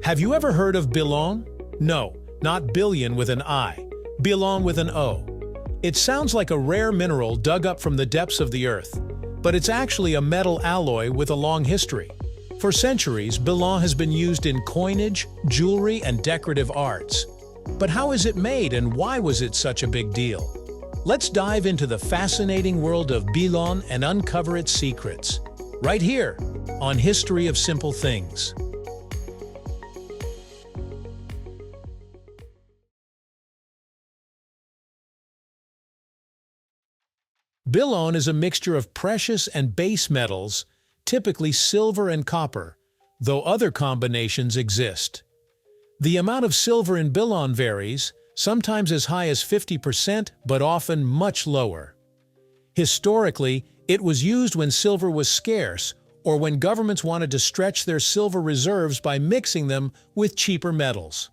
Have you ever heard of Billon? No, not billion with an I, Billon with an O. It sounds like a rare mineral dug up from the depths of the earth, but it's actually a metal alloy with a long history. For centuries, Billon has been used in coinage, jewelry, and decorative arts. But how is it made and why was it such a big deal? Let's dive into the fascinating world of Billon and uncover its secrets, right here on History of Simple Things. Billon is a mixture of precious and base metals, typically silver and copper, though other combinations exist. The amount of silver in Billon varies, sometimes as high as 50%, but often much lower. Historically, it was used when silver was scarce or when governments wanted to stretch their silver reserves by mixing them with cheaper metals.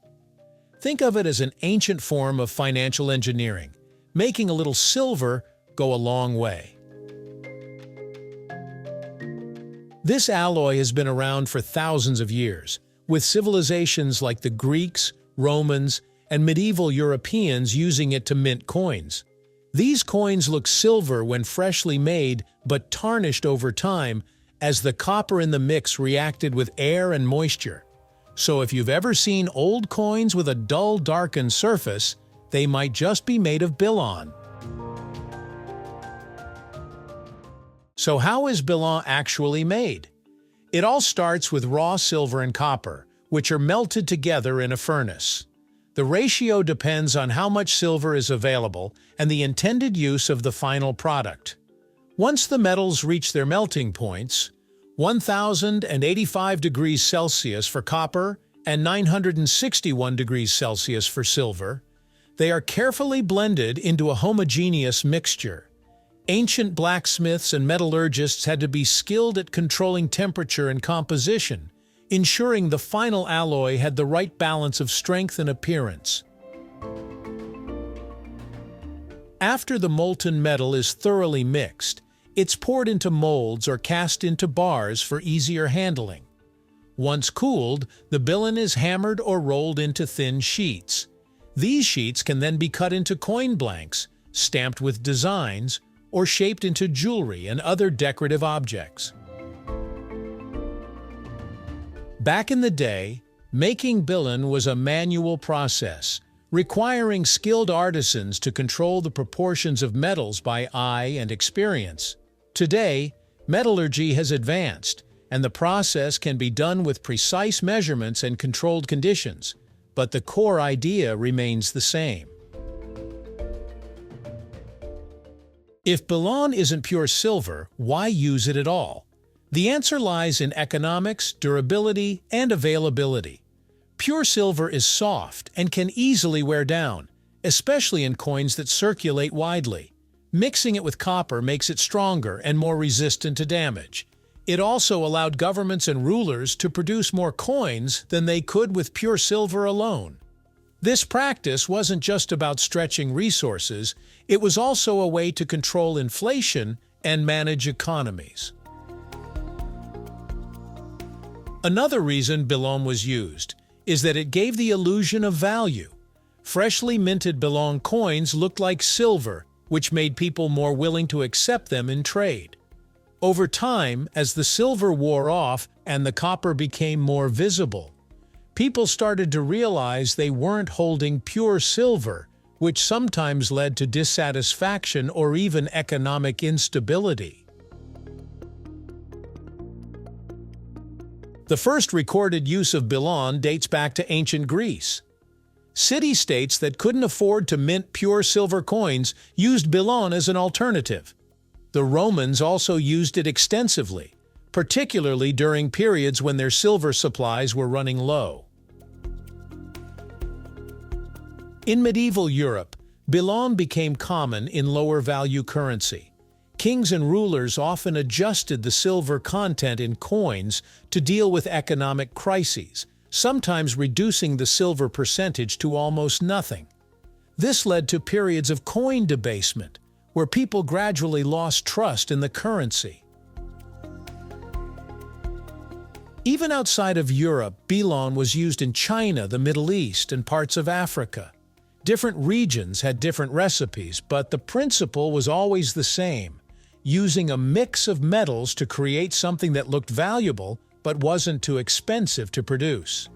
Think of it as an ancient form of financial engineering, making a little silver go a long way. This alloy has been around for thousands of years, with civilizations like the Greeks, Romans, and medieval Europeans using it to mint coins. These coins look silver when freshly made, but tarnished over time as the copper in the mix reacted with air and moisture. So if you've ever seen old coins with a dull, darkened surface, they might just be made of Billon. So how is Billon actually made? It all starts with raw silver and copper, which are melted together in a furnace. The ratio depends on how much silver is available and the intended use of the final product. Once the metals reach their melting points, 1085 degrees Celsius for copper and 961 degrees Celsius for silver, they are carefully blended into a homogeneous mixture. Ancient blacksmiths and metallurgists had to be skilled at controlling temperature and composition, ensuring the final alloy had the right balance of strength and appearance. After the molten metal is thoroughly mixed, it's poured into molds or cast into bars for easier handling. Once cooled, the Billon is hammered or rolled into thin sheets. These sheets can then be cut into coin blanks, stamped with designs, or shaped into jewelry and other decorative objects. Back in the day, making Billon was a manual process, requiring skilled artisans to control the proportions of metals by eye and experience. Today, metallurgy has advanced, and the process can be done with precise measurements and controlled conditions, but the core idea remains the same. If Billon isn't pure silver, why use it at all? The answer lies in economics, durability, and availability. Pure silver is soft and can easily wear down, especially in coins that circulate widely. Mixing it with copper makes it stronger and more resistant to damage. It also allowed governments and rulers to produce more coins than they could with pure silver alone. This practice wasn't just about stretching resources, it was also a way to control inflation and manage economies. Another reason Billon was used is that it gave the illusion of value. Freshly minted Billon coins looked like silver, which made people more willing to accept them in trade. Over time, as the silver wore off and the copper became more visible, people started to realize they weren't holding pure silver, which sometimes led to dissatisfaction or even economic instability. The first recorded use of Billon dates back to ancient Greece. City-states that couldn't afford to mint pure silver coins used Billon as an alternative. The Romans also used it extensively, particularly during periods when their silver supplies were running low. In medieval Europe, Billon became common in lower-value currency. Kings and rulers often adjusted the silver content in coins to deal with economic crises, sometimes reducing the silver percentage to almost nothing. This led to periods of coin debasement, where people gradually lost trust in the currency. Even outside of Europe, Billon was used in China, the Middle East, and parts of Africa. Different regions had different recipes, but the principle was always the same: using a mix of metals to create something that looked valuable but wasn't too expensive to produce.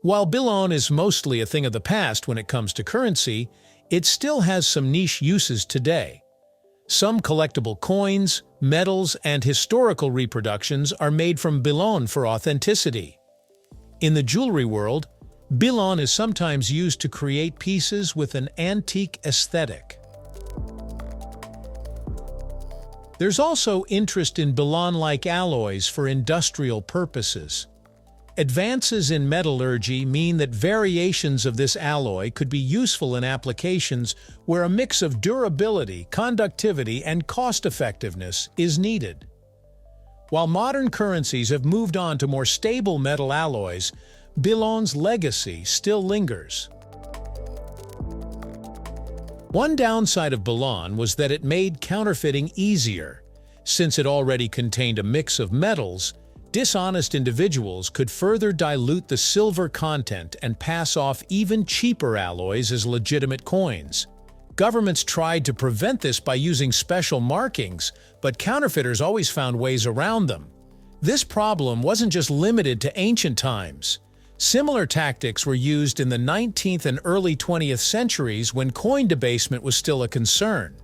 While Billon is mostly a thing of the past when it comes to currency, it still has some niche uses today. Some collectible coins, medals, and historical reproductions are made from Billon for authenticity. In the jewelry world, Billon is sometimes used to create pieces with an antique aesthetic. There's also interest in Billon-like alloys for industrial purposes. Advances in metallurgy mean that variations of this alloy could be useful in applications where a mix of durability, conductivity, and cost-effectiveness is needed. While modern currencies have moved on to more stable metal alloys, Billon's legacy still lingers. One downside of Billon was that it made counterfeiting easier. Since it already contained a mix of metals, dishonest individuals could further dilute the silver content and pass off even cheaper alloys as legitimate coins. Governments tried to prevent this by using special markings, but counterfeiters always found ways around them. This problem wasn't just limited to ancient times. Similar tactics were used in the 19th and early 20th centuries when coin debasement was still a concern.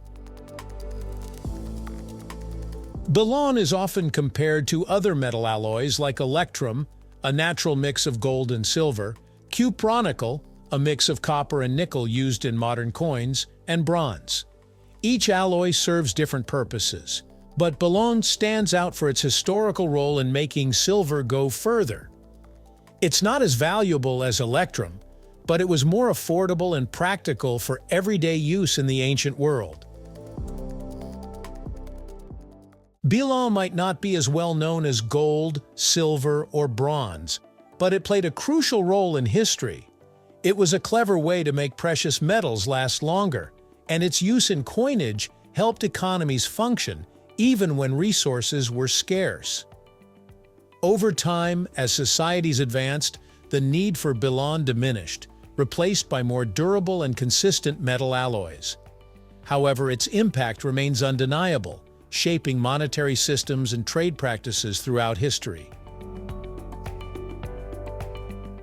Billon is often compared to other metal alloys like electrum, a natural mix of gold and silver, cupronickel, a mix of copper and nickel used in modern coins, and bronze. Each alloy serves different purposes, but Billon stands out for its historical role in making silver go further. It's not as valuable as electrum, but it was more affordable and practical for everyday use in the ancient world. Billon might not be as well known as gold, silver, or bronze, but it played a crucial role in history. It was a clever way to make precious metals last longer, and its use in coinage helped economies function even when resources were scarce. Over time, as societies advanced, the need for Billon diminished, replaced by more durable and consistent metal alloys. However, its impact remains undeniable, shaping monetary systems and trade practices throughout history.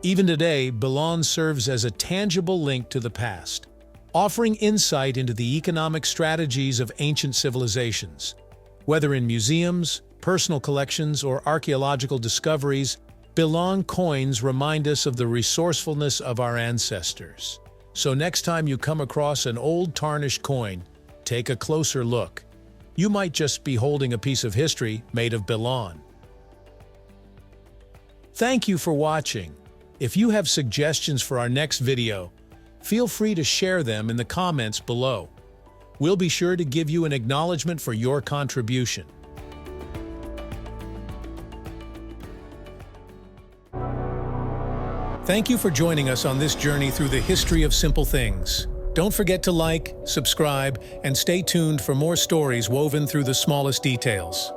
Even today, Billon serves as a tangible link to the past, offering insight into the economic strategies of ancient civilizations. Whether in museums, personal collections, or archaeological discoveries, Billon coins remind us of the resourcefulness of our ancestors. So next time you come across an old tarnished coin, take a closer look. You might just be holding a piece of history made of Billon. Thank you for watching. If you have suggestions for our next video, feel free to share them in the comments below. We'll be sure to give you an acknowledgement for your contribution. Thank you for joining us on this journey through the history of simple things. Don't forget to like, subscribe, and stay tuned for more stories woven through the smallest details.